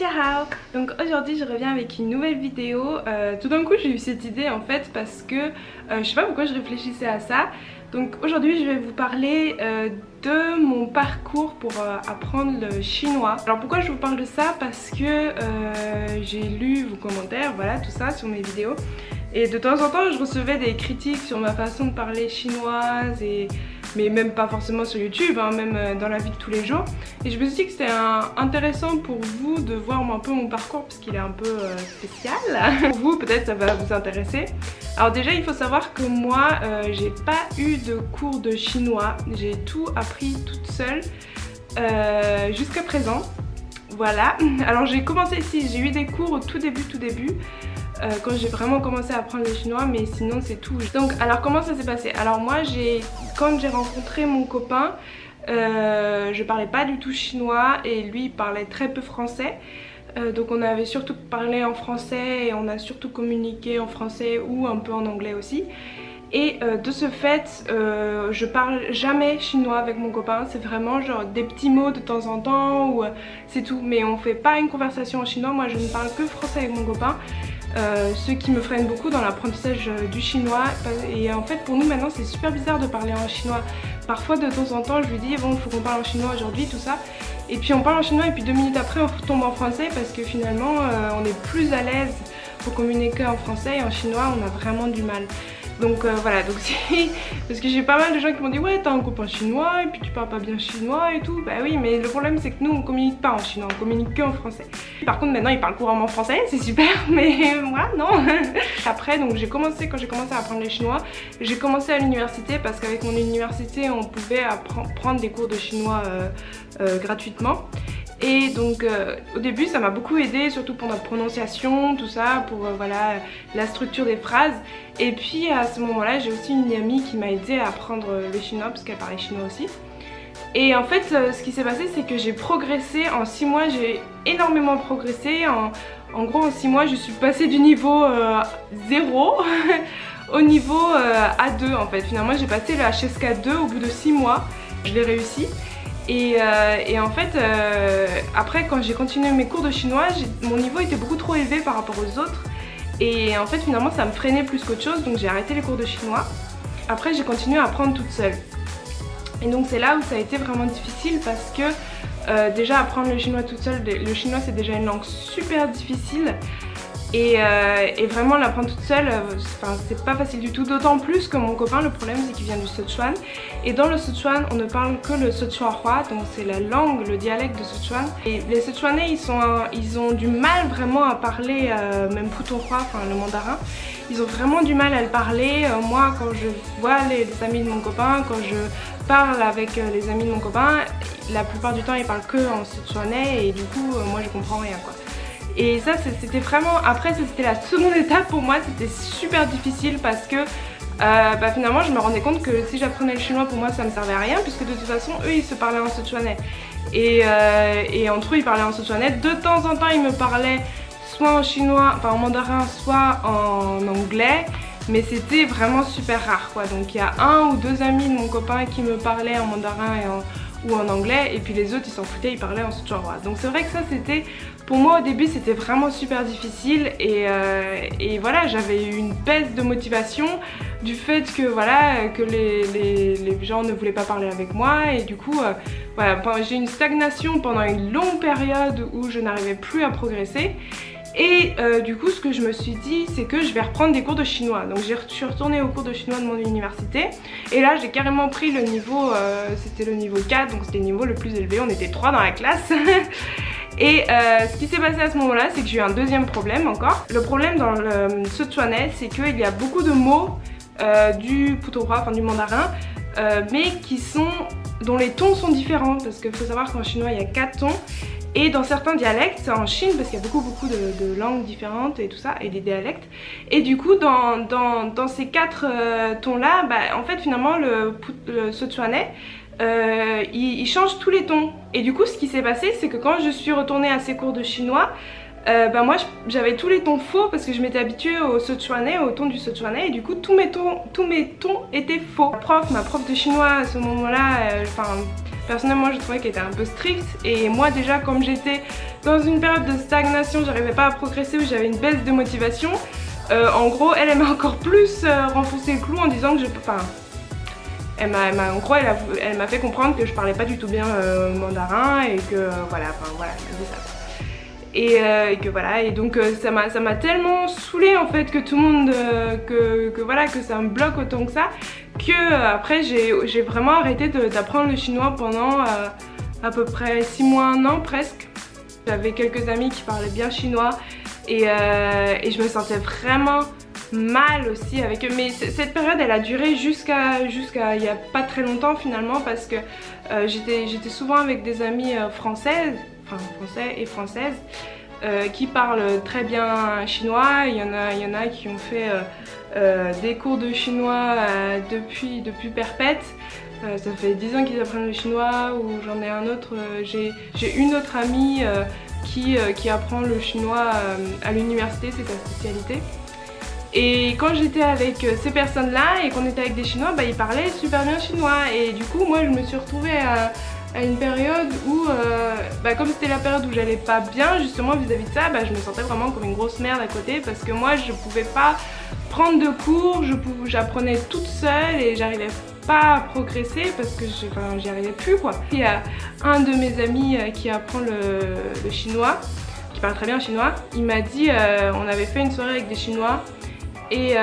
Hao. Donc aujourd'hui je reviens avec une nouvelle vidéo. Tout d'un coup j'ai eu cette idée en fait parce que je sais pas pourquoi je réfléchissais à ça. Donc aujourd'hui je vais vous parler de mon parcours pour apprendre le chinois. Alors pourquoi je vous parle de ça? Parce que j'ai lu vos commentaires, voilà tout ça sur mes vidéos. Et de temps en temps je recevais des critiques sur ma façon de parler chinoise mais même pas forcément sur YouTube, hein, même dans la vie de tous les jours. Et je me suis dit que c'était intéressant pour vous de voir un peu mon parcours parce qu'il est un peu spécial. Pour vous peut-être ça va vous intéresser. Alors déjà il faut savoir que moi j'ai pas eu de cours de chinois, j'ai tout appris toute seule jusqu'à présent. Voilà, alors j'ai commencé ici, j'ai eu des cours au tout début quand j'ai vraiment commencé à apprendre le chinois, mais sinon c'est tout. Donc alors comment ça s'est passé? Alors moi quand j'ai rencontré mon copain, je parlais pas du tout chinois et lui il parlait très peu français. Donc on avait surtout parlé en français et on a surtout communiqué en français ou un peu en anglais aussi. Et de ce fait, je parle jamais chinois avec mon copain, c'est vraiment genre des petits mots de temps en temps ou c'est tout. Mais on fait pas une conversation en chinois, moi je ne parle que français avec mon copain. Ce qui me freine beaucoup dans l'apprentissage du chinois. Et en fait pour nous maintenant c'est super bizarre de parler en chinois. Parfois de temps en temps je lui dis bon il faut qu'on parle en chinois aujourd'hui tout ça. Et puis on parle en chinois et puis 2 minutes après on retombe en français parce que finalement on est plus à l'aise pour communiquer en français et en chinois on a vraiment du mal. Donc voilà, donc parce que j'ai pas mal de gens qui m'ont dit ouais t'as un copain chinois et puis tu parles pas bien chinois et tout. Bah oui mais le problème c'est que nous on communique pas en chinois, on communique que en français. Par contre maintenant ils parlent couramment français, c'est super, mais moi non. Après donc quand j'ai commencé à apprendre le chinois, j'ai commencé à l'université parce qu'avec mon université on pouvait prendre des cours de chinois gratuitement. Et donc au début ça m'a beaucoup aidé, surtout pour notre prononciation, tout ça, pour voilà la structure des phrases. Et puis à ce moment là j'ai aussi une amie qui m'a aidé à apprendre le chinois parce qu'elle parlait chinois aussi. Et en fait ce qui s'est passé c'est que j'ai progressé en 6 mois, j'ai énormément progressé. En gros en 6 mois je suis passée du niveau 0 au niveau A2 en fait. Finalement j'ai passé le HSK2 au bout de 6 mois, je l'ai réussi. Et en fait, après quand j'ai continué mes cours de chinois, mon niveau était beaucoup trop élevé par rapport aux autres. Et en fait finalement ça me freinait plus qu'autre chose, donc j'ai arrêté les cours de chinois. Après j'ai continué à apprendre toute seule. Et donc c'est là où ça a été vraiment difficile parce que déjà apprendre le chinois toute seule, le chinois c'est déjà une langue super difficile. Et vraiment l'apprendre toute seule, c'est pas facile du tout, d'autant plus que mon copain, le problème c'est qu'il vient du Sichuan. Et dans le Sichuan on ne parle que le Sichuanhua, donc c'est la langue, le dialecte de Sichuan. Et les Sichuanais ils ont du mal vraiment à parler, même Putonghua, enfin le mandarin. Ils ont vraiment du mal à le parler. Moi quand je vois les amis de mon copain, quand je parle avec les amis de mon copain, la plupart du temps ils parlent que en Sichuanais et du coup moi je comprends rien quoi. Et ça c'était vraiment, après c'était la seconde étape pour moi, c'était super difficile parce que finalement je me rendais compte que si j'apprenais le chinois pour moi ça me servait à rien puisque de toute façon eux ils se parlaient en sichuanais. Et entre eux ils parlaient en sichuanais, de temps en temps ils me parlaient soit en chinois, enfin en mandarin, soit en anglais. Mais c'était vraiment super rare quoi, donc il y a 1 ou 2 amis de mon copain qui me parlaient en mandarin ou en anglais, et puis les autres ils s'en foutaient, ils parlaient en sichuanhua. Donc c'est vrai que ça c'était, pour moi au début c'était vraiment super difficile et voilà j'avais eu une baisse de motivation du fait que voilà que les gens ne voulaient pas parler avec moi et du coup voilà j'ai eu une stagnation pendant une longue période où je n'arrivais plus à progresser. Et du coup ce que je me suis dit c'est que je vais reprendre des cours de chinois. Donc je suis retournée au cours de chinois de mon université. Et là j'ai carrément pris le niveau, c'était le niveau 4, donc c'était le niveau le plus élevé, on était 3 dans la classe. Et ce qui s'est passé à ce moment là c'est que j'ai eu un deuxième problème encore. Le problème dans le sichuanais c'est qu'il y a beaucoup de mots du putonghua, enfin du mandarin, mais dont les tons sont différents. Parce qu'il faut savoir qu'en chinois il y a 4 tons. Et dans certains dialectes, en Chine, parce qu'il y a beaucoup de langues différentes et tout ça, et des dialectes. Et du coup, dans ces 4 tons-là, en fait, finalement, le sichuanais, il change tous les tons. Et du coup, ce qui s'est passé, c'est que quand je suis retournée à ces cours de chinois, moi j'avais tous les tons faux parce que je m'étais habituée au sichuanais, au ton du sichuanais, et du coup tous mes tons étaient faux. Ma prof de chinois à ce moment-là, personnellement je trouvais qu'elle était un peu stricte, et moi déjà comme j'étais dans une période de stagnation, j'arrivais pas à progresser, où j'avais une baisse de motivation, en gros elle m'a encore plus renfoncé le clou en disant que je peux pas. En gros elle m'a fait comprendre que je parlais pas du tout bien mandarin, et que voilà, enfin voilà, elle m'a dit ça. Et que voilà, et donc ça m'a tellement saoulée en fait que tout le monde, voilà, que ça me bloque autant que ça, que après j'ai vraiment arrêté d'apprendre le chinois pendant à peu près 6 mois, 1 an presque. J'avais quelques amis qui parlaient bien chinois, et je me sentais vraiment mal aussi avec eux, mais cette période elle a duré jusqu'à il y a pas très longtemps finalement, parce que j'étais souvent avec des amies français et françaises qui parlent très bien chinois. Il y en a qui ont fait des cours de chinois depuis perpète. Ça fait 10 ans qu'ils apprennent le chinois, ou j'en ai un autre, j'ai une autre amie qui apprend le chinois à l'université, c'est sa spécialité. Et quand j'étais avec ces personnes-là et qu'on était avec des Chinois, bah, ils parlaient super bien chinois, et du coup moi je me suis retrouvée à une période où, comme c'était la période où j'allais pas bien justement vis-à-vis de ça, je me sentais vraiment comme une grosse merde à côté, parce que moi je pouvais pas prendre de cours, j'apprenais toute seule et j'arrivais pas à progresser parce que j'y arrivais plus quoi. Il y a un de mes amis qui apprend le chinois, qui parle très bien chinois, il m'a dit, on avait fait une soirée avec des Chinois, et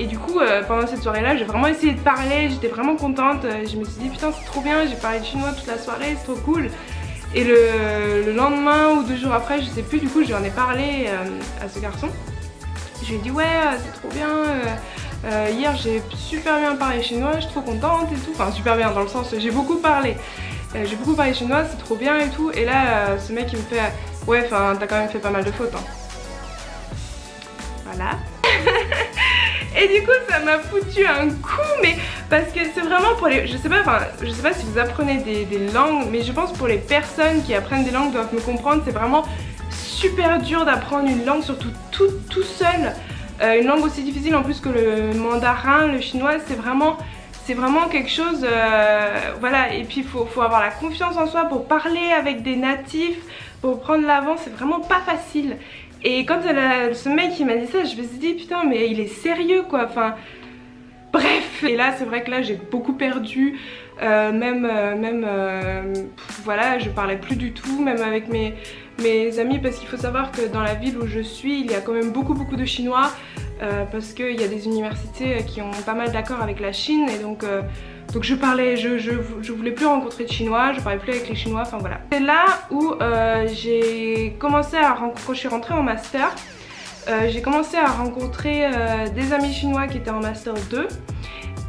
du coup pendant cette soirée là j'ai vraiment essayé de parler, j'étais vraiment contente, je me suis dit putain c'est trop bien, j'ai parlé de chinois toute la soirée, c'est trop cool. Et le lendemain ou 2 jours après, je sais plus, du coup j'en ai parlé à ce garçon, je lui ai dit ouais c'est trop bien, hier j'ai super bien parlé chinois, je suis trop contente et tout, enfin super bien dans le sens j'ai beaucoup parlé chinois, c'est trop bien et tout. Et là ce mec il me fait ouais enfin t'as quand même fait pas mal de fautes hein. Voilà. Et du coup ça m'a foutu un coup, mais parce que c'est vraiment pour les... Je sais pas si vous apprenez des langues, mais je pense pour les personnes qui apprennent des langues doivent me comprendre, c'est vraiment super dur d'apprendre une langue, surtout tout seul. Une langue aussi difficile en plus que le mandarin, le chinois, c'est vraiment quelque chose, voilà. Et puis il faut avoir la confiance en soi pour parler avec des natifs, pour prendre l'avant, c'est vraiment pas facile. Et quand ce mec il m'a dit ça, je me suis dit putain mais il est sérieux quoi, enfin bref. Et là c'est vrai que là j'ai beaucoup perdu, voilà, je parlais plus du tout, même avec mes amis, parce qu'il faut savoir que dans la ville où je suis il y a quand même beaucoup de Chinois, parce qu'il y a des universités qui ont pas mal d'accords avec la Chine, et donc je voulais plus rencontrer de Chinois, je parlais plus avec les Chinois, enfin voilà. C'est là où j'ai commencé quand je suis rentrée en master, j'ai commencé à rencontrer des amis chinois qui étaient en master 2.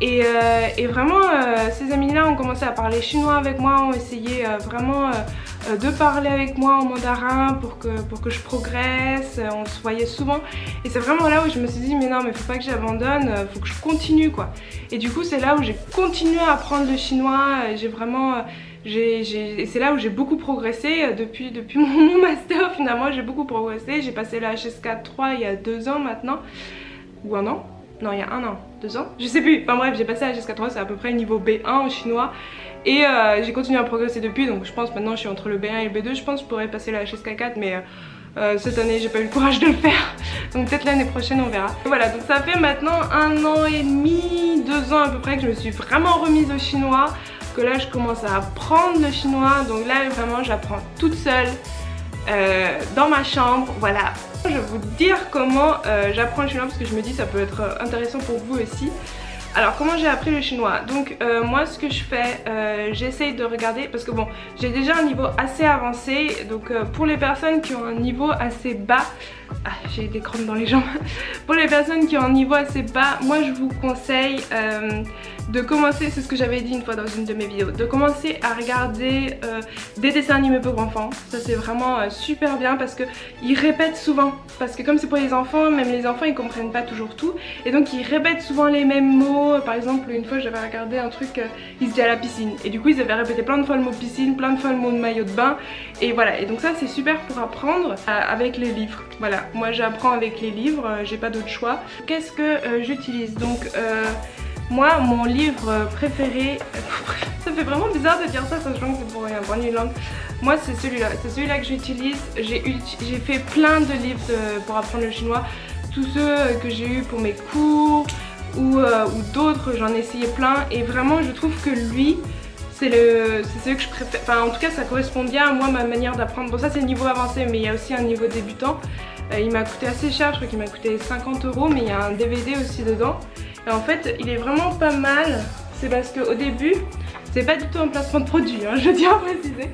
Et vraiment ces amis là ont commencé à parler chinois avec moi, ont essayé vraiment de parler avec moi en mandarin pour que je progresse, on se voyait souvent. Et c'est vraiment là où je me suis dit mais non mais faut pas que j'abandonne, faut que je continue quoi. Et du coup c'est là où j'ai continué à apprendre le chinois, j'ai vraiment... et c'est là où j'ai beaucoup progressé depuis mon master. Finalement j'ai beaucoup progressé, j'ai passé la HSK 3 il y a 2 ans maintenant, ou 1 an. Non, il y a 1 an, 2 ans, je sais plus. Enfin bref, j'ai passé à HSK 3, c'est à peu près niveau B1 en chinois. Et j'ai continué à progresser depuis, donc je pense maintenant je suis entre le B1 et le B2. Je pense que je pourrais passer la HSK 4, mais cette année j'ai pas eu le courage de le faire. Donc peut-être l'année prochaine on verra. Et voilà, donc ça fait maintenant 1 an et demi, 2 ans à peu près que je me suis vraiment remise au chinois. Que là je commence à apprendre le chinois, donc là vraiment j'apprends toute seule. Dans ma chambre, voilà. Je vais vous dire comment j'apprends le chinois, parce que je me dis ça peut être intéressant pour vous aussi. Alors comment j'ai appris le chinois? Donc moi ce que je fais, j'essaye de regarder, parce que bon j'ai déjà un niveau assez avancé, donc pour les personnes qui ont un niveau assez bas, j'ai des crampes dans les jambes. Pour les personnes qui ont un niveau assez bas, moi je vous conseille de commencer, c'est ce que j'avais dit une fois dans une de mes vidéos, de commencer à regarder des dessins animés pour enfants. Ça c'est vraiment super bien, parce que ils répètent souvent, parce que comme c'est pour les enfants, même les enfants ils comprennent pas toujours tout, et donc ils répètent souvent les mêmes mots. Par exemple une fois j'avais regardé un truc, ils se disaient à la piscine, et du coup ils avaient répété plein de fois le mot piscine, plein de fois le mot de maillot de bain, et voilà. Et donc ça c'est super pour apprendre avec les livres. Voilà, moi j'apprends avec les livres, j'ai pas d'autre choix. Qu'est-ce que j'utilise? Donc moi mon livre préféré, ça fait vraiment bizarre de dire ça, sachant que c'est pour apprendre une langue. Moi c'est celui-là que j'utilise. J'ai fait plein de livres pour apprendre le chinois. Tous ceux que j'ai eu pour mes cours ou d'autres, j'en ai essayé plein. Et vraiment je trouve que lui, c'est celui que je préfère. Enfin en tout cas ça correspond bien à moi, ma manière d'apprendre. Bon ça c'est le niveau avancé, mais il y a aussi un niveau débutant. Il m'a coûté assez cher, je crois qu'il m'a coûté 50 €, mais il y a un DVD aussi dedans. Et en fait il est vraiment pas mal. C'est parce qu'au début, c'est pas du tout un placement de produit, hein, je tiens à préciser.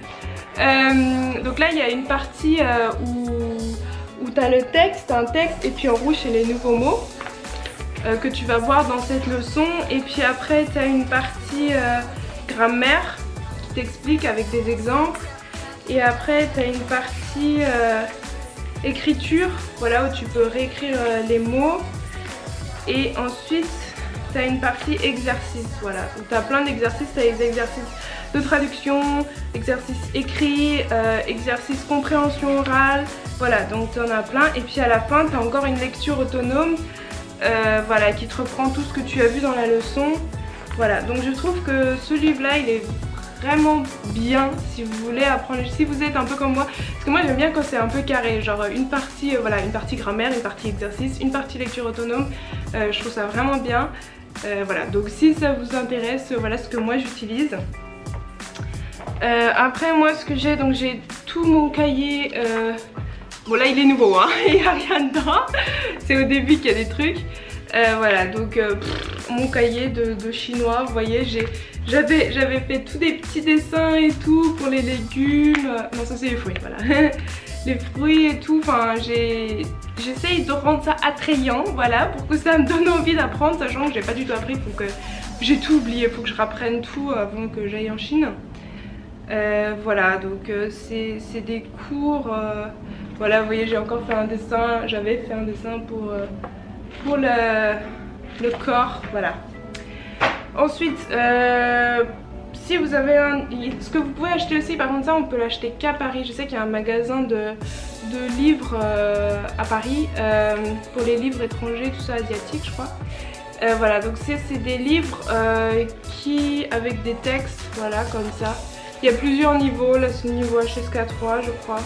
Donc là il y a une partie où tu as le texte, un texte, et puis en rouge c'est les nouveaux mots que tu vas voir dans cette leçon. Et puis après tu as une partie grammaire qui t'explique avec des exemples. Et après tu as une partie écriture, voilà, où tu peux réécrire les mots. Et ensuite tu as une partie exercice, voilà, où tu as plein d'exercices. Tu as les exercices de traduction, exercices écrits, exercices compréhension orale, voilà, donc tu en as plein. Et puis à la fin tu as encore une lecture autonome, voilà, qui te reprend tout ce que tu as vu dans la leçon. Voilà, donc je trouve que ce livre là il est vraiment bien si vous voulez apprendre, si vous êtes un peu comme moi, parce que moi j'aime bien quand c'est un peu carré, genre une partie voilà, une partie grammaire, une partie exercice, une partie lecture autonome. Je trouve ça vraiment bien. Voilà, donc si ça vous intéresse, voilà ce que moi j'utilise. Après moi ce que j'ai, donc j'ai tout mon cahier. Bon là il est nouveau, hein, il n'y a rien dedans, c'est au début qu'il y a des trucs. Voilà, donc mon cahier de chinois, vous voyez, j'avais fait tous des petits dessins et tout pour les légumes. Non ça c'est les fruits, voilà. Les fruits et tout, enfin j'essaye de rendre ça attrayant, voilà, pour que ça me donne envie d'apprendre, sachant que j'ai pas du tout appris, faut que j'ai tout oublié, faut que je rapprenne tout avant que j'aille en Chine. Voilà, donc c'est des cours, voilà, vous voyez j'ai encore fait un dessin, j'avais fait un dessin pour le corps, voilà. Ensuite, si vous avez ce que vous pouvez acheter aussi, par contre ça on peut l'acheter qu'à Paris. Je sais qu'il y a un magasin de livres à Paris pour les livres étrangers, tout ça, asiatique je crois. Voilà, donc c'est des livres qui avec des textes, voilà, comme ça. Il y a plusieurs niveaux, là c'est le niveau HSK3 je crois.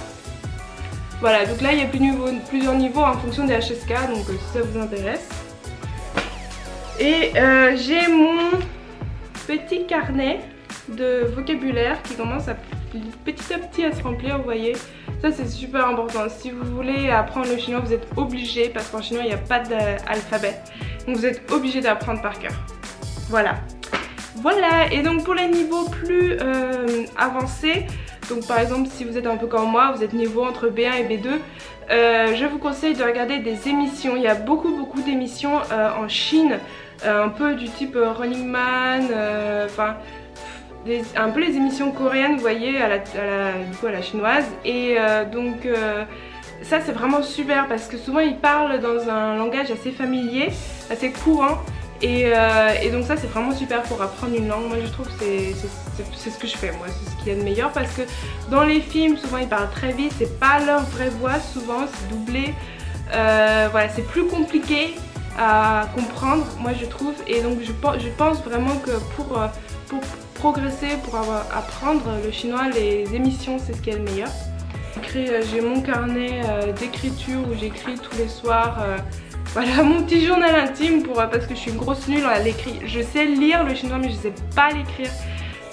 Voilà, donc là il y a plusieurs niveaux en fonction des HSK, donc si ça vous intéresse. Et j'ai mon petit carnet de vocabulaire qui commence petit à petit à se remplir, vous voyez. Ça c'est super important. Si vous voulez apprendre le chinois, vous êtes obligé, parce qu'en chinois il n'y a pas d'alphabet. Donc vous êtes obligé d'apprendre par cœur. Voilà. Voilà, et donc pour les niveaux plus avancés, donc par exemple si vous êtes un peu comme moi, vous êtes niveau entre B1 et B2, je vous conseille de regarder des émissions. Il y a beaucoup d'émissions en Chine, un peu du type Running Man, enfin un peu les émissions coréennes, vous voyez, du coup à la chinoise. Et donc ça c'est vraiment super parce que souvent ils parlent dans un langage assez familier, assez courant. Et donc ça c'est vraiment super pour apprendre une langue. Moi je trouve que c'est ce que je fais, moi c'est ce qu'il y a de meilleur, parce que dans les films souvent ils parlent très vite, c'est pas leur vraie voix, souvent c'est doublé. Voilà, c'est plus compliqué à comprendre, moi je trouve. Et donc je pense vraiment que pour progresser, pour apprendre le chinois, les émissions c'est ce qui est le meilleur. J'ai mon carnet d'écriture où j'écris tous les soirs. Voilà mon petit journal intime parce que je suis une grosse nulle à l'écrit. Je sais lire le chinois mais je sais pas l'écrire.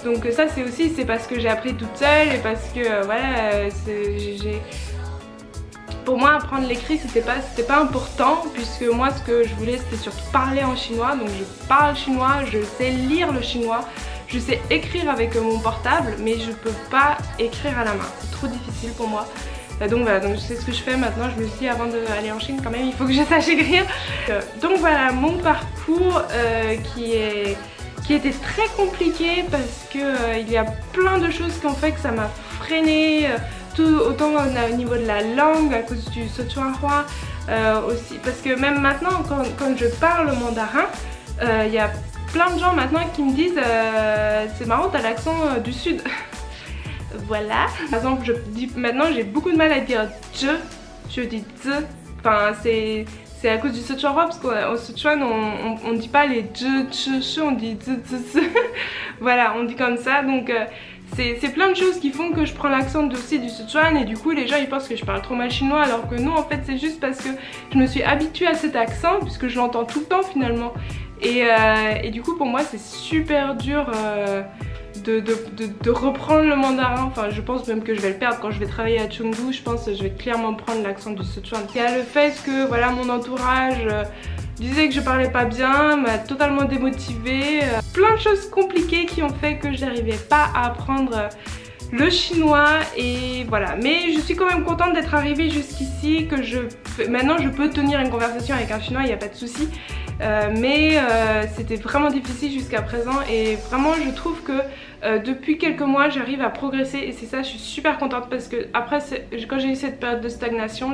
Donc ça c'est parce que j'ai appris toute seule et parce que voilà, pour moi apprendre l'écrit c'était pas important, puisque moi ce que je voulais c'était surtout parler en chinois. Donc je parle chinois, je sais lire le chinois, je sais écrire avec mon portable, mais je peux pas écrire à la main, c'est trop difficile pour moi. Donc voilà, donc c'est ce que je fais maintenant. Je me suis dit avant d'aller en Chine quand même il faut que je sache écrire. Donc voilà mon parcours qui était très compliqué parce que il y a plein de choses qui ont fait que ça m'a freinée, autant au niveau de la langue à cause du Sichuanhua aussi, parce que même maintenant quand je parle mandarin, il y a plein de gens maintenant qui me disent c'est marrant, t'as l'accent du sud. Voilà, par exemple maintenant j'ai beaucoup de mal à dire je dis z, enfin c'est c'est à cause du Sichuan parce qu'au Sichuan on dit pas les ch, on dit z. Voilà, on dit comme ça, donc c'est plein de choses qui font que je prends l'accent aussi du Sichuan et du coup les gens ils pensent que je parle trop mal chinois alors que non, en fait c'est juste parce que je me suis habituée à cet accent puisque je l'entends tout le temps finalement et du coup pour moi c'est super dur de reprendre le mandarin. Enfin je pense même que je vais le perdre quand je vais travailler à Chengdu. Je pense que je vais clairement prendre l'accent du Sichuan. Il y a le fait que voilà, mon entourage disait que je parlais pas bien, m'a totalement démotivée. Plein de choses compliquées qui ont fait que j'arrivais pas à apprendre le chinois et voilà. Mais je suis quand même contente d'être arrivée jusqu'ici, que maintenant je peux tenir une conversation avec un chinois, il n'y a pas de souci. Mais c'était vraiment difficile jusqu'à présent et vraiment je trouve que depuis quelques mois j'arrive à progresser et c'est ça, je suis super contente parce que après quand j'ai eu cette période de stagnation,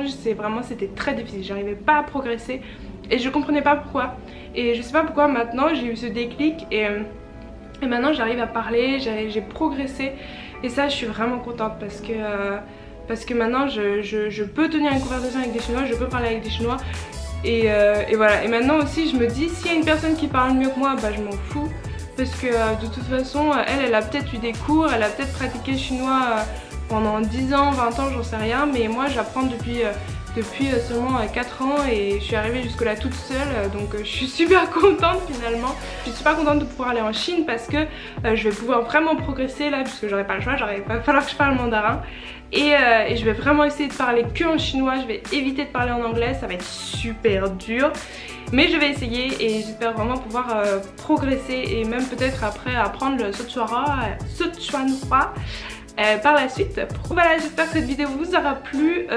c'était très difficile, j'arrivais pas à progresser et je comprenais pas pourquoi et je sais pas pourquoi maintenant j'ai eu ce déclic et maintenant j'arrive à parler, j'ai progressé et ça je suis vraiment contente parce que maintenant je peux tenir une conversation avec des Chinois, je peux parler avec des Chinois. Et voilà, et maintenant aussi je me dis s'il y a une personne qui parle mieux que moi, bah je m'en fous parce que de toute façon elle a peut-être eu des cours, elle a peut-être pratiqué le chinois pendant 10 ans, 20 ans, j'en sais rien, mais moi j'apprends depuis seulement 4 ans et je suis arrivée jusque là toute seule, donc je suis super contente finalement. Je suis super contente de pouvoir aller en Chine parce que je vais pouvoir vraiment progresser là puisque j'aurai pas le choix, il va falloir que je parle mandarin. Et je vais vraiment essayer de parler que en chinois, je vais éviter de parler en anglais, ça va être super dur. Mais je vais essayer et j'espère vraiment pouvoir progresser et même peut-être après apprendre le Sichuanhua par la suite. Voilà, j'espère que cette vidéo vous aura plu.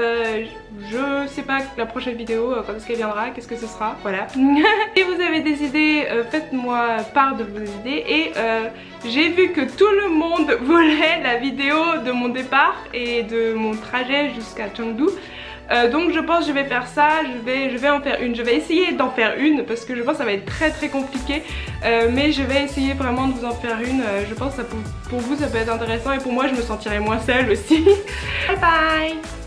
Je sais pas la prochaine vidéo quand est-ce qu'elle viendra, qu'est-ce que ce sera, voilà. Si vous avez des idées, faites-moi part de vos idées. Et j'ai vu que tout le monde voulait la vidéo de mon départ et de mon trajet jusqu'à Chengdu. Donc je pense que je vais faire ça, je vais en faire une, je vais essayer d'en faire une parce que je pense que ça va être très compliqué, mais je vais essayer vraiment de vous en faire une. Je pense que pour vous ça peut être intéressant et pour moi je me sentirai moins seule aussi. Bye bye.